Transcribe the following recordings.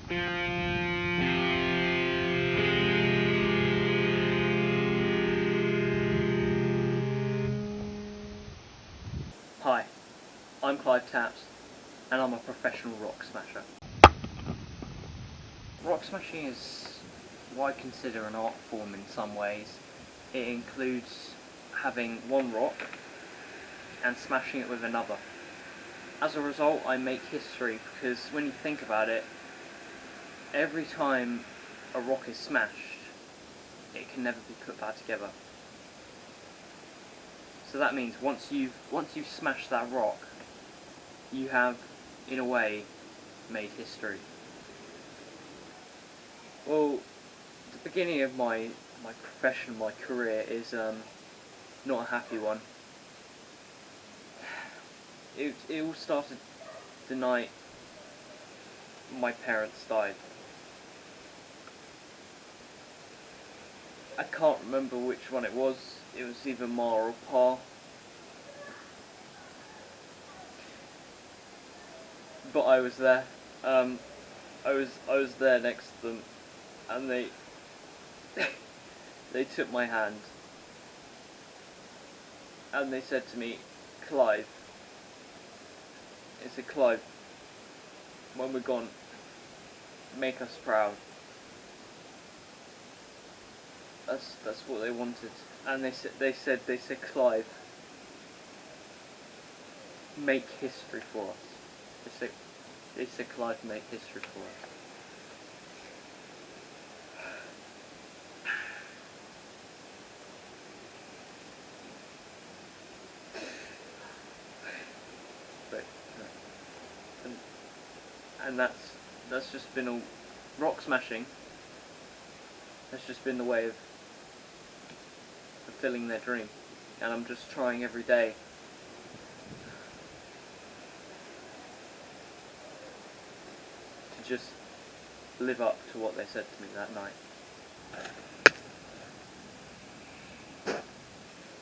Hi, I'm Clive Tapps, and I'm a professional rock smasher. Rock smashing is what I consider an art form in some ways. It includes having one rock and smashing it with another. As a result, I make history because when you think about it, every time a rock is smashed, it can never be put back together. So that means once you've smashed that rock, you have, in a way, made history. Well, the beginning of my profession, my career is not a happy one. It all started the night my parents died. I can't remember which one it was. It was either Ma or Pa. But I was there. I was there next to them, and they they took my hand, and they said to me, "Clive," they said, "Clive, when we're gone, make us proud." That's what they wanted, and they said, "Clive, make history for us." They said, "Clive, make history for us." But and that's just been all rock smashing. That's just been the way of fulfilling their dream, and I'm just trying every day to just live up to what they said to me that night.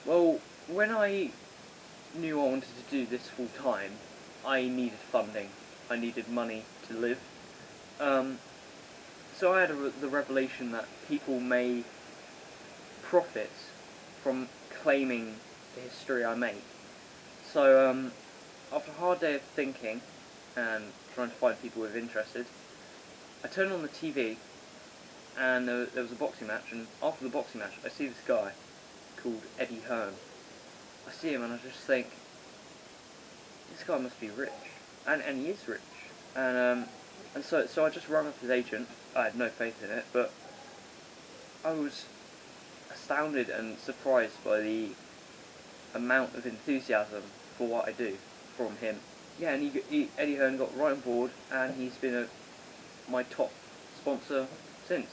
Well, when I knew I wanted to do this full time, I needed funding. I needed money to live. So I had the revelation that people may profit from claiming the history I make. So after a hard day of thinking and trying to find people who were interested, I turned on the TV and there was a boxing match, and after the boxing match I see this guy called Eddie Hearn. I see him and I just think, this guy must be rich, and he is rich, and so I just rang up his agent. I had no faith in it, but I was astounded and surprised by the amount of enthusiasm for what I do from him. Yeah, and Eddie Hearn got right on board, and he's been my top sponsor since.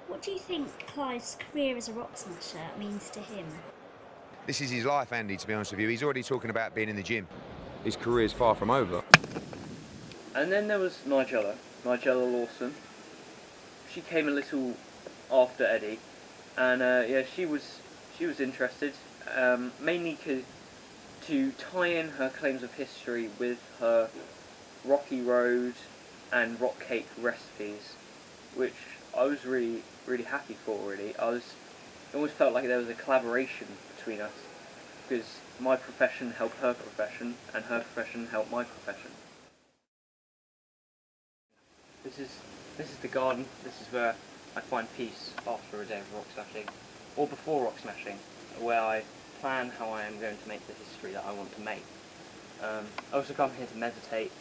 What do you think Clive's career as a rock smasher means to him? This is his life, Andy, to be honest with you. He's already talking about being in the gym. His career's far from over. And then there was Nigella Lawson. She came a little after Eddie, and yeah, she was interested, mainly to tie in her claims of history with her Rocky Road and rock cake recipes, which I was really happy for. Really, it almost felt like there was a collaboration between us, because my profession helped her profession, and her profession helped my profession. This is the garden. This is where I find peace after a day of rock smashing, or before rock smashing, where I plan how I am going to make the history that I want to make. I also come here to meditate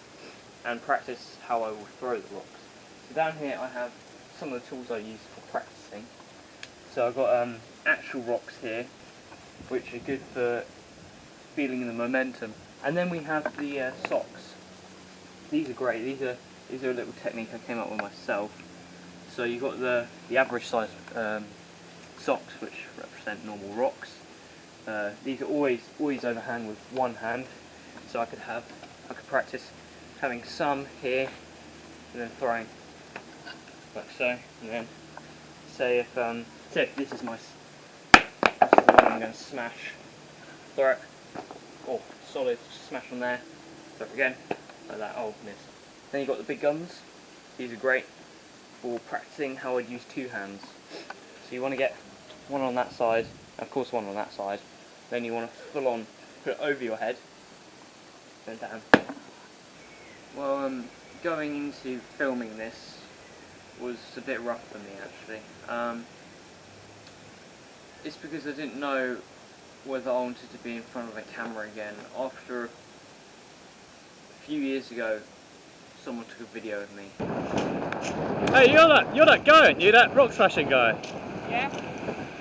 and practice how I will throw the rocks. So down here I have some of the tools I use for practicing. So I've got actual rocks here, which are good for feeling the momentum. And then we have the socks. These are great. These are a little technique I came up with myself. So you've got the average size socks, which represent normal rocks. These are always overhand with one hand, so I could practice having some here and then throwing like so, and then say if this is the one I'm going to smash, throw it, oh solid, smash on there, throw it again, like that, oh miss. Then you've got the big guns, These are great for practicing how I'd use two hands. So you want to get one on that side, of course one on that side, then you want to full on put it over your head, then down. Well, going into filming this was a bit rough for me actually. It's because I didn't know whether I wanted to be in front of a camera again. After a few years ago, someone took a video of me. Hey, you're that guy, aren't you? That rock smashing guy. Yeah?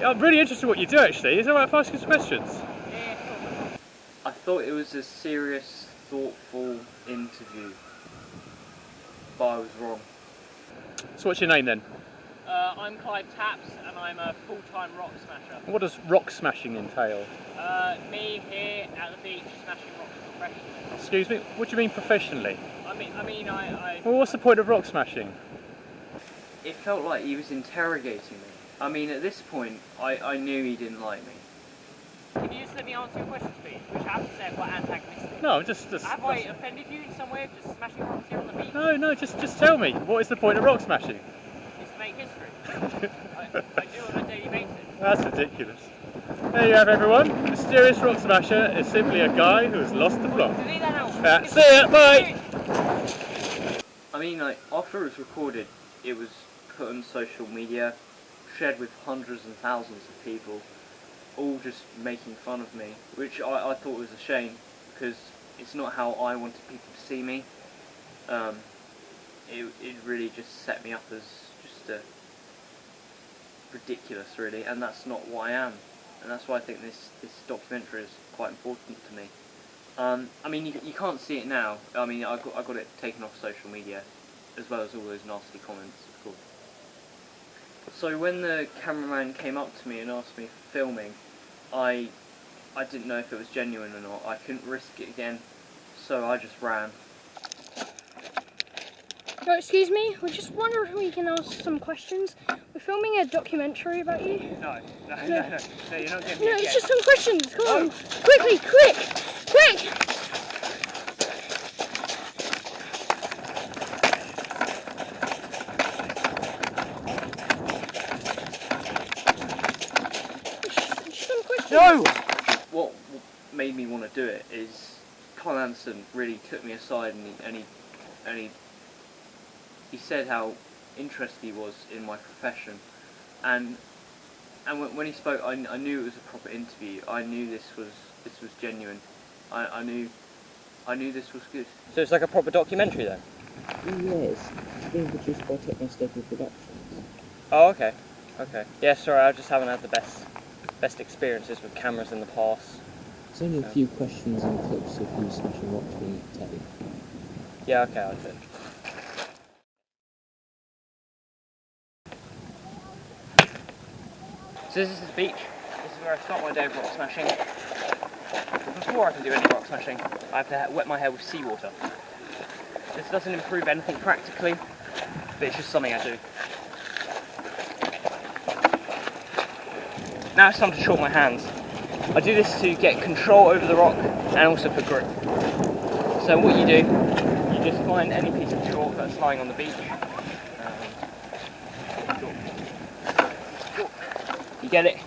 I'm really interested in what you do actually. Is it alright if I ask you some questions? Yeah. I thought it was a serious, thoughtful interview, but I was wrong. So what's your name then? I'm Clive Tapps and I'm a full-time rock smasher. What does rock smashing entail? Me here at the beach smashing rocks professionally. Excuse me, what do you mean professionally? I Well, what's the point of rock smashing? It felt like he was interrogating me. I mean, at this point, I knew he didn't like me. Can you just let me answer your question, please? Which I have to say are quite antagonistic. No, just Have I offended you in some way of just smashing rocks here on the beach? No, just tell me. What is the point of rock smashing? It's to make history. I do it on a daily basis. That's ridiculous. There you have everyone. Mysterious rock smasher is simply a guy who has lost the plot. Delete that out. See ya, bye! I mean, like, after it was recorded, it was put on social media, shared with hundreds and thousands of people, all just making fun of me, which I thought was a shame, because it's not how I wanted people to see me. It really just set me up as just ridiculous, really, and that's not what I am, and that's why I think this documentary is quite important to me. I mean, you can't see it now. I mean, I got it taken off social media, as well as all those nasty comments, of course. So when the cameraman came up to me and asked me for filming, I didn't know if it was genuine or not. I couldn't risk it again, so I just ran. Oh, excuse me, we just wonder if we can ask some questions. We're filming a documentary about you. No, you're not getting me No, again. it's just some questions. Come on, quickly, quick! Just some questions. No! What made me want to do it is Carl Anderson really took me aside and he said how interested he was in my profession, and when he spoke, I knew it was a proper interview. I knew this was genuine. I knew this was good. So it's like a proper documentary then? Yes, it's being produced by Techno-Staple Productions. Oh, okay. Yeah, sorry, I just haven't had the best experiences with cameras in the past. There's only a few questions and clips of you smashing rocks we need to tell you. Yeah, okay, I'll do it. So this is the beach. This is where I start my day of rock smashing. But before I can do any rock smashing, I have to wet my hair with seawater. This doesn't improve anything practically, but it's just something I do. Now it's time to chalk my hands. I do this to get control over the rock and also for grip. So what you do, you just find any piece of chalk that's lying on the beach. You get it,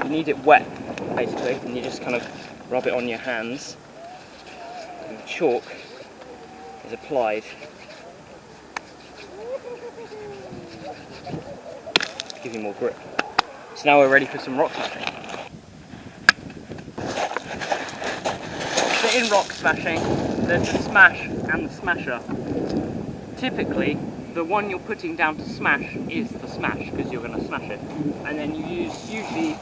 you need it wet basically, and you just kind of rub it on your hands, and the chalk is applied. Give you more grip. So now we're ready for some rock smashing. So in rock smashing, there's the smash and the smasher. Typically, the one you're putting down to smash is the smash, because you're going to smash it. And then you use usually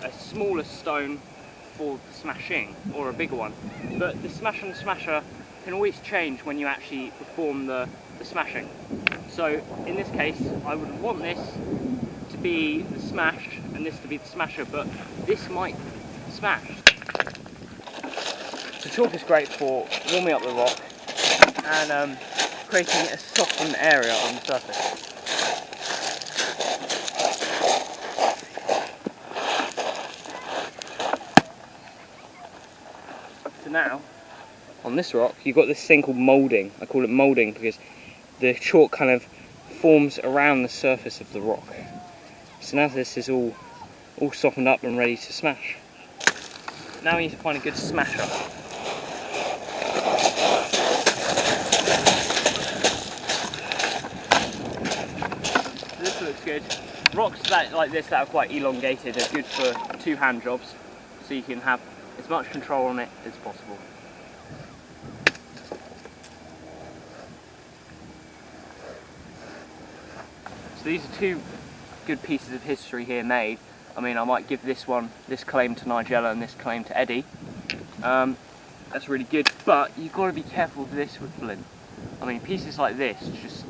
a smaller stone for the smashing, or a bigger one. But the smash and smasher can always change when you actually perform the smashing. So in this case, I would want this to be the smash and this to be the smasher, but this might smash. So chalk is great for warming up the rock and creating a softened area on the surface. So now, on this rock, you've got this thing called moulding. I call it moulding because the chalk kind of forms around the surface of the rock. So now this is all softened up and ready to smash. Now we need to find a good smasher. This looks good. Rocks like this that are quite elongated are good for two-hand jobs, so you can have as much control on it as possible. So these are two good pieces of history here made. I mean, I might give this claim to Nigella and this claim to Eddie. That's really good, but you've got to be careful with this with flint. I mean, pieces like this just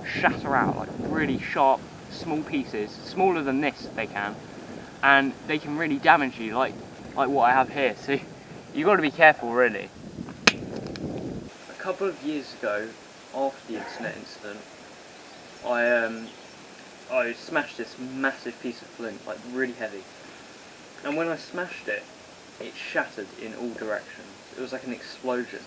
shatter out, like really sharp, small pieces, smaller than this they can, and they can really damage you, like what I have here. So you've got to be careful, really. A couple of years ago, after the internet incident, I smashed this massive piece of flint, like really heavy, and when I smashed it, it shattered in all directions. It was like an explosion.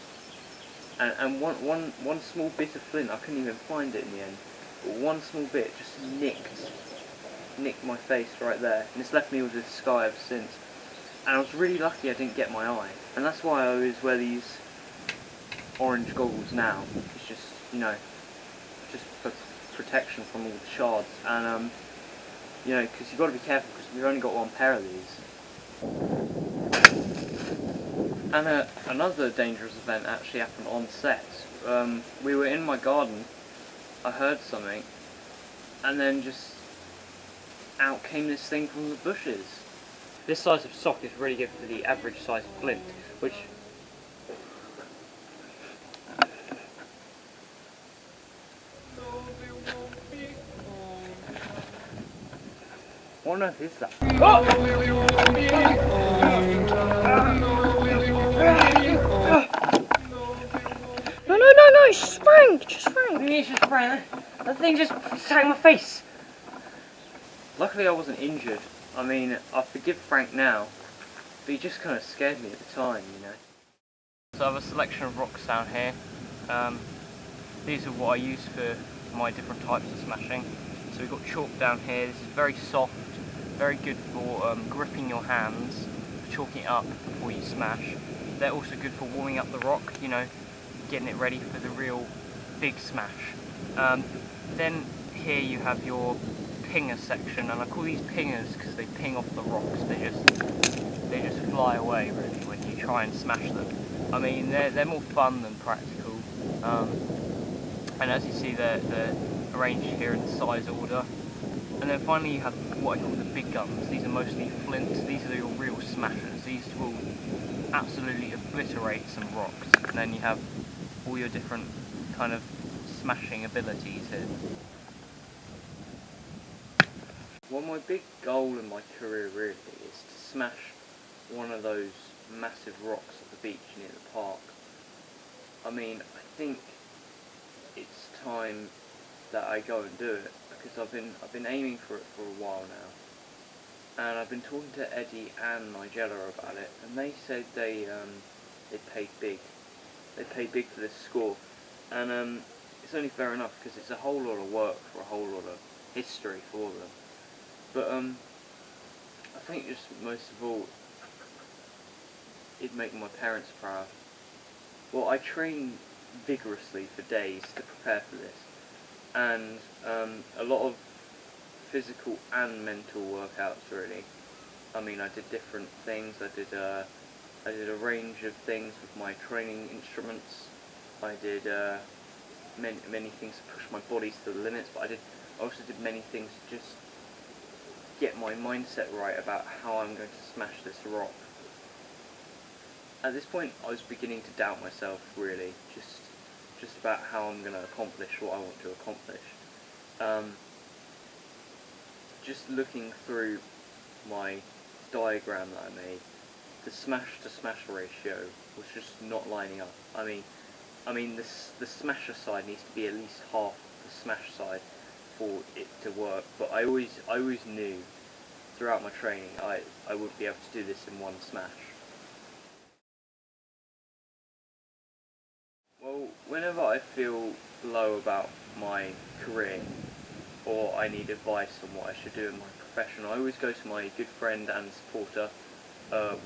And one small bit of flint, I couldn't even find it in the end, but one small bit just nicked my face right there, and it's left me with this scar ever since. And I was really lucky I didn't get my eye, and that's why I always wear these orange goggles now. It's just, you know, just for protection from all the shards, and you know, because you've got to be careful because we've only got one pair of these. And another dangerous event actually happened on set. We were in my garden, I heard something, and then just out came this thing from the bushes. This size of sock is really good for the average size flint, which what on earth is that? No, it's just Frank, It's just Frank. That thing just sang my face. Luckily I wasn't injured. I mean, I forgive Frank now, but he just kind of scared me at the time, you know. So I have a selection of rocks down here. These are what I use for my different types of smashing. So we've got chalk down here. This is very soft, very good for gripping your hands, for chalking it up before you smash. They're also good for warming up the rock, you know, getting it ready for the real big smash. Then here you have your pinger section, and I call these pingers because they ping off the rocks. They just fly away really when you try and smash them. I mean, they're more fun than practical. And as you see, they're arranged here in size order. And then finally you have what I call the big guns. These are mostly flint. These are your real smashers. These will absolutely obliterate some rocks. And then you have all your different kind of smashing abilities here. Well, my big goal in my career really is to smash one of those massive rocks at the beach near the park. I mean, I think it's time that I go and do it, because I've been aiming for it for a while now, and I've been talking to Eddie and Nigella about it, and they said they paid big. They paid big for this score, and it's only fair enough because it's a whole lot of work for a whole lot of history for them. But I think just most of all, it'd make my parents proud. Well, I trained vigorously for days to prepare for this, and a lot of physical and mental workouts really. I mean, I did different things. I did a range of things with my training instruments. I did many things to push my body to the limits, but I also did many things to just get my mindset right about how I'm going to smash this rock. At this point I was beginning to doubt myself really, just about how I'm going to accomplish what I want to accomplish. Just looking through my diagram that I made, the smash to smash ratio was just not lining up. I mean the smasher side needs to be at least half the smash side for it to work, but I always knew throughout my training I wouldn't be able to do this in one smash. Well, whenever I feel low about my career, or I need advice on what I should do in my profession, I always go to my good friend and supporter,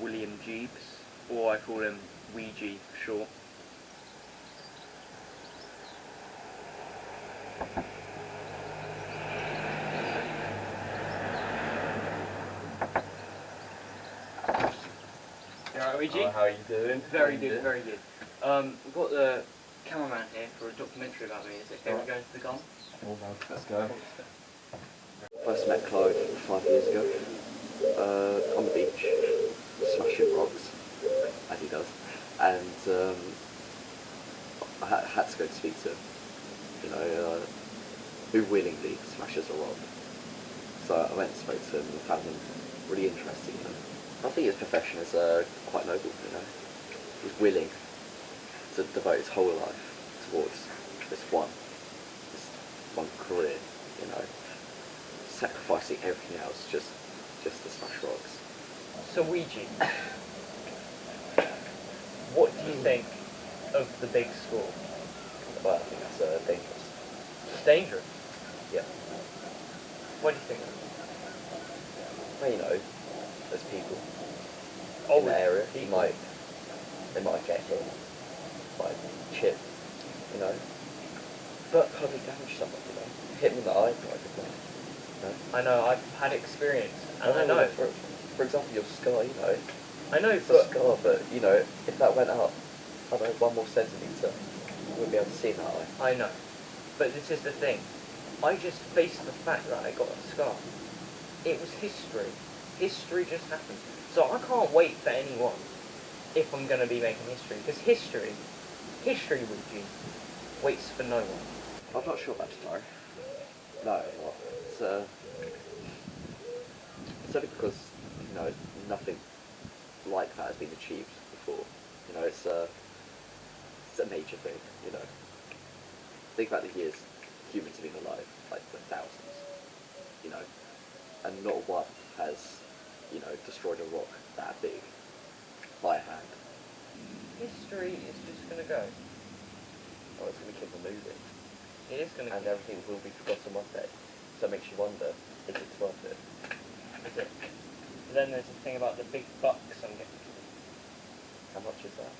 William Jeeves, or I call him Ouija for short. You alright, Ouija? Oh, how are you doing? Very good, very good. We've got the cameraman here for a documentary about me. Is it okay we go to the gun? Let's go. First met Clive 5 years ago on the beach, smashing rocks, as he does, and I had to go and speak to him, you know, who willingly smashes a rock. So I went and spoke to him and found him really interesting. You know. I think his profession is quite noble, you know. He's willing to devote his whole life towards this one career, you know, sacrificing everything else just to smash rocks. So Ouija, what do you think of the big score? Well, I think that's dangerous. It's dangerous. Yeah. What do you think? Well, you know, there's people Oh, in the area who people. they might get hit by a chip, you know. But hardly damage someone, you know. Hit them in the eye, like a plane. No? I know, I've had experience, and I know. For example, your scar, you know. I know, It's a but scar, but you know, if that went up, I don't know, 1 more centimetre, you wouldn't be able to see in that eye. I know. But this is the thing. I just faced the fact that I got a scar. It was history. History just happened. So I can't wait for anyone if I'm going to be making history. Because history Ouija, waits for no one. I'm not sure about tomorrow. No, I'm not. It's only because, you know, nothing like that has been achieved before. You know, it's a major thing, you know. Think about the years humans have been alive, like for thousands, you know, and not one has, you know, destroyed a rock that big by a hand. History is just going to go. Oh, it's going to keep moving. It is going to And everything will be forgotten one day. So it makes you wonder, is it worth it? Is it? But then there's the thing about the big bucks I'm getting. How much is that?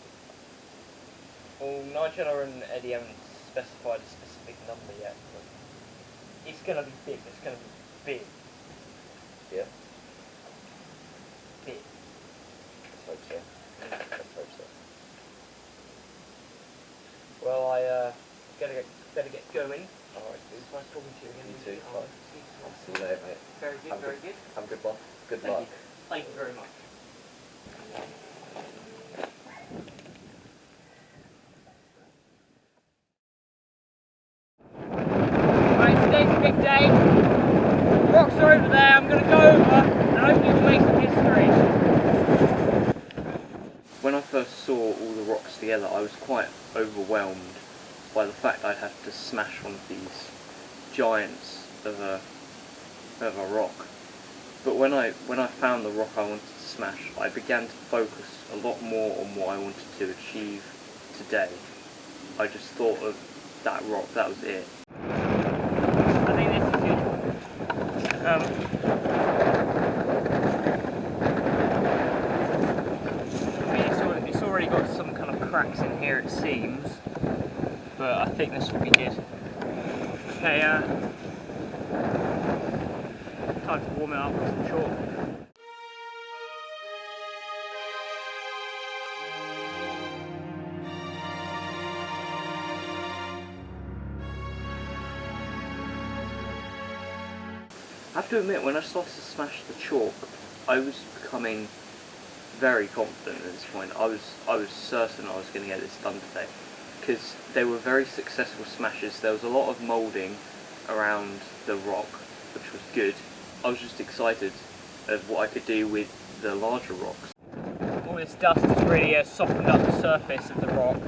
Well, Nigella and Eddie haven't specified a specific number yet, but it's going to be big. It's going to be big. Yeah, Big. let's hope so. Let's hope so. Well, I better get going. Alright, It was nice talking to you again. You too. I'll Bye. see you I'll soon. see you later, mate. Very good, Have a very good. Have a good one. Good Thank luck. you. Thank you very much. Right, today's a big day. The rocks are over there. I'm going to go over and hopefully we'll make some history. When I first saw all the rocks together, I was quite overwhelmed by the fact I'd have to smash one of these giants of a rock. But when I found the rock I wanted to smash, I began to focus a lot more on what I wanted to achieve today. I just thought of that rock, that was it. I think this is good. I mean, it's already got some kind of cracks in here, it seems, but I think this will be good. Okay, time to warm it up with some chalk. I have to admit, when I started to smash the chalk, I was becoming very confident at this point. I was certain I was going to get this done today, because they were very successful smashes. There was a lot of moulding around the rock, which was good. I was just excited of what I could do with the larger rocks. All this dust has really softened up the surface of the rock.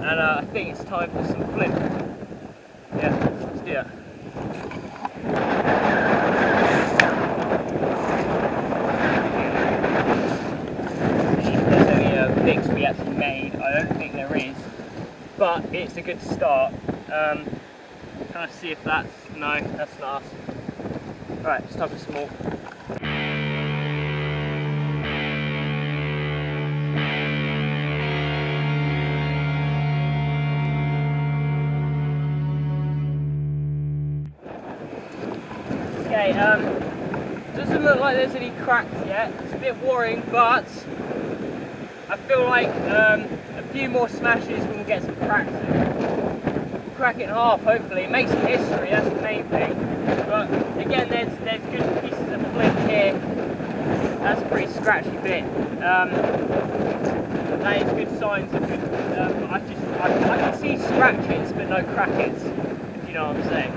And I think it's time for some flint. Yeah, let's do it. There's only a fix we actually made. I don't think there is, but it's a good start. Can I see if that's... No, that's not us. Alright, it's time for some more. Okay, doesn't look like there's any cracks yet. It's a bit worrying, but I feel like a few more smashes and we'll get some cracks in. We'll crack it in half, hopefully. Make some history, that's the main thing. But again, there's good pieces of flint here. That's a pretty scratchy bit. That is good signs of good. I can see scratches, but no crackets, if you know what I'm saying.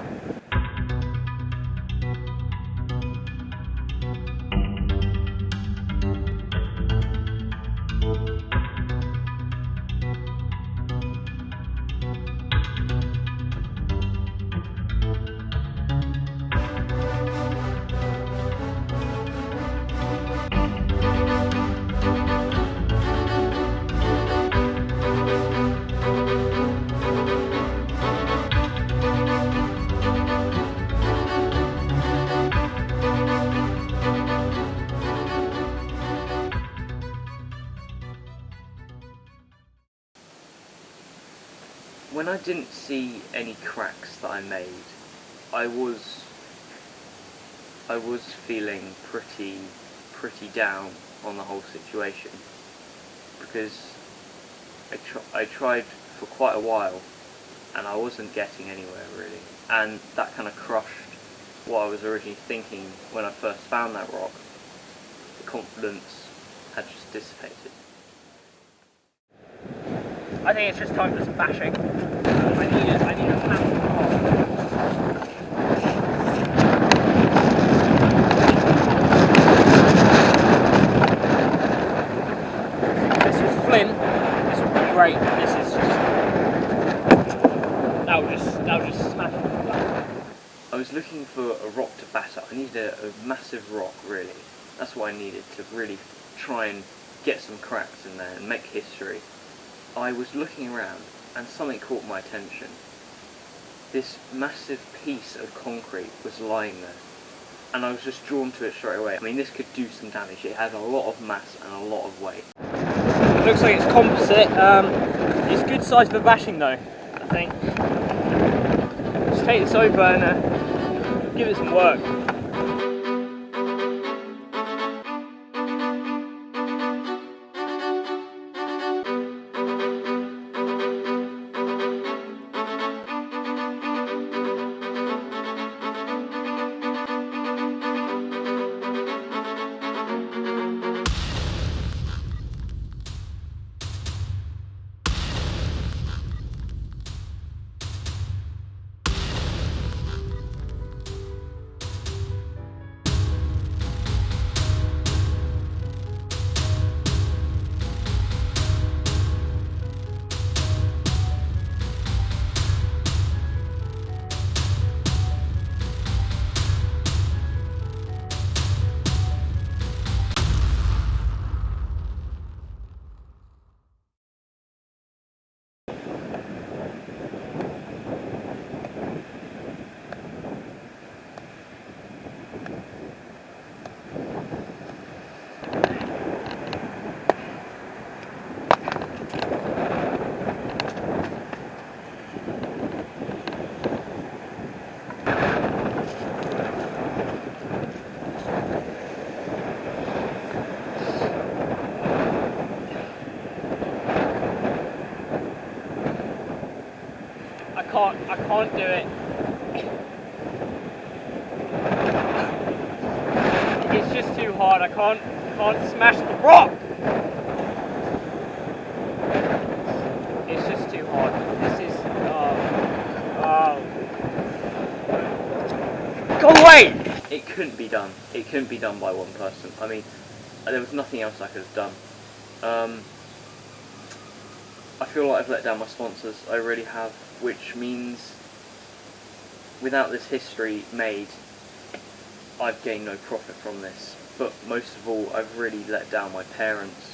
When I didn't see any cracks that I made, I was feeling pretty down on the whole situation, because I tried for quite a while and I wasn't getting anywhere really, and that kind of crushed what I was originally thinking when I first found that rock. The confidence had just dissipated. I think it's just time for some bashing. I need a massive rock. This was flint. This would be great. This is just that'll just smash it. I was looking for a rock to batter. I needed a massive rock, really. That's what I needed to really try and get some cracks in there and make history. I was looking around and something caught my attention. This massive piece of concrete was lying there, and I was just drawn to it straight away. I mean, this could do some damage. It had a lot of mass and a lot of weight. It looks like it's composite. It's good size for bashing though, I think. Just take this over and give it some work. I can't do it. It's just too hard. I can't smash the rock. It's just too hard. This is go away! It couldn't be done. It couldn't be done by one person. I mean, there was nothing else I could have done. I feel like I've let down my sponsors, I really have, which means without this history made, I've gained no profit from this. But most of all, I've really let down my parents.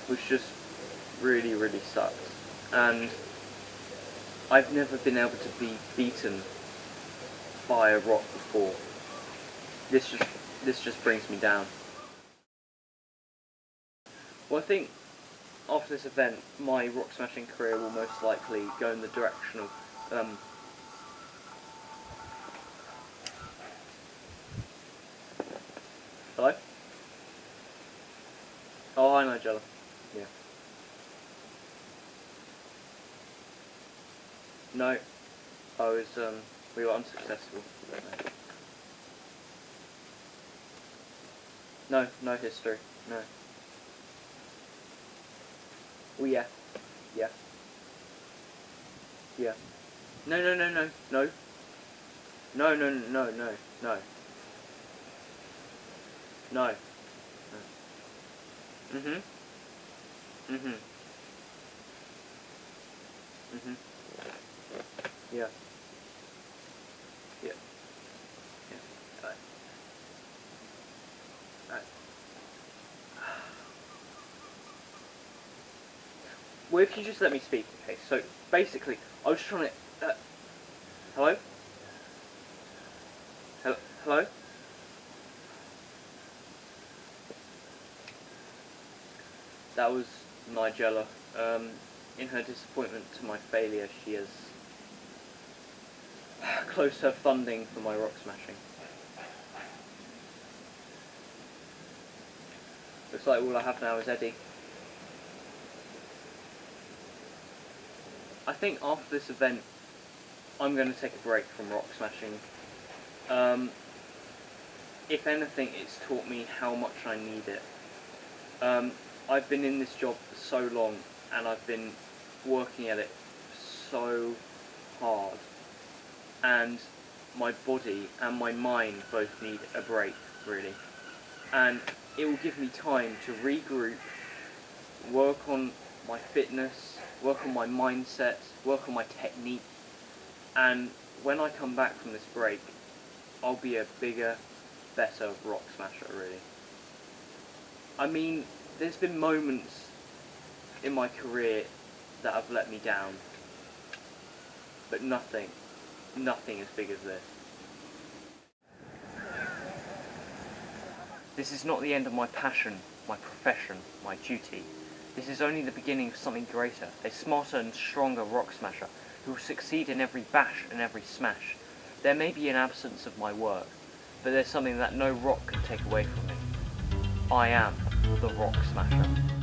which just really, really sucks. And I've never been able to be beaten by a rock before. This just brings me down. Well, I think after this event, my rock smashing career will most likely go in the direction of hello? Oh, I know, Jella. Yeah. No, I was we were unsuccessful. No, no history. No. Oh yeah. Yeah. Yeah. No, no, no, no, no. No, no, no, no, no, no. No. Mhm. Mhm. Mhm. Yeah. Yeah. Yeah. Alright. Alright. Well, if you just let me speak, okay? So basically, I was trying to. Hello? Hello? That was Nigella. In her disappointment to my failure, she has closed her funding for my rock smashing. Looks like all I have now is Eddie. I think after this event, I'm going to take a break from rock smashing. If anything, it's taught me how much I need it. I've been in this job for so long, and I've been working at it so hard, and my body and my mind both need a break, really. And it will give me time to regroup, work on my fitness, work on my mindset, work on my technique, and when I come back from this break, I'll be a bigger, better rock smasher, really. I mean, there's been moments in my career that have let me down, but nothing as big as this. This is not the end of my passion, my profession, my duty. This is only the beginning of something greater, a smarter and stronger rock smasher who will succeed in every bash and every smash. There may be an absence of my work, but there's something that no rock can take away from me. I am the rock smasher.